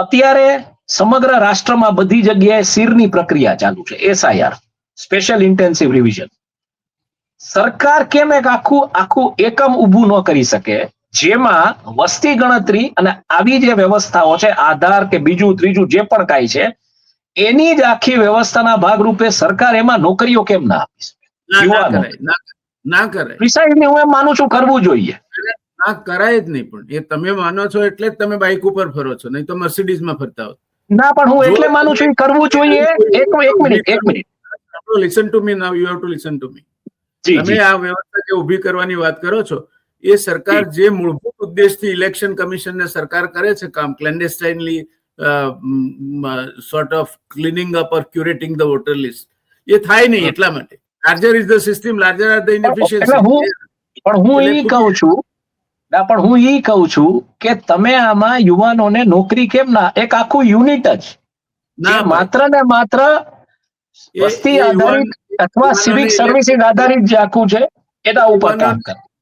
અત્યારે સમગ્ર રાષ્ટ્રમાં બધી જગ્યાએ સીરની પ્રક્રિયા ચાલુ છે, SIR, સ્પેશિયલ ઇન્ટેન્સિવ રિવિઝન. સરકાર કેમ એક આખું એકમ ઊભું ન કરી શકે જેમાં વસ્તી ગણતરી અને આવી જે વ્યવસ્થાઓ છે, આધાર કે બીજું ત્રીજું જે પણ કાંઈ છે, એની જ આખી વ્યવસ્થાના ભાગરૂપે સરકાર એમાં નોકરીઓ કેમ ના આપી શકે? ના કરે. પ્રિસાઇઝલી હું એમ માનું છું કરવું જોઈએ. ના કરાય જ નહીં. પણ એ તમે માનો છો એટલે જ તમે બાઇક ઉપર ફરો છો, નહીં તો મર્સિડીઝમાં ફરતા હો. ના, પણ હું એટલે માનું છું કરવું જોઈએ. એક minute. Listen to me now, you have to listen to me. તમે આ વ્યવસ્થા જે ઊભી કરવાની વાત કરો છો, એ સરકાર જે મૂળભૂત ઉદ્દેશથી ઇલેક્શન કમિશનને સરકાર કરે છે કામ, clandestinely sort of cleaning up or curating the voter list, એ થાય નહીં. એટલા માટે larger is the system, larger are the inefficiency. પણ હું ઈ કહું છું કે તમે આમાં યુવાનોને નોકરી કેમ ના, એક આખું યુનિટ જ માત્ર ને માત્ર વસ્તી આધારિત અથવા સિવિક સર્વિસીસ આધારિત જે આખું છે એના ઉપર કામ કરે.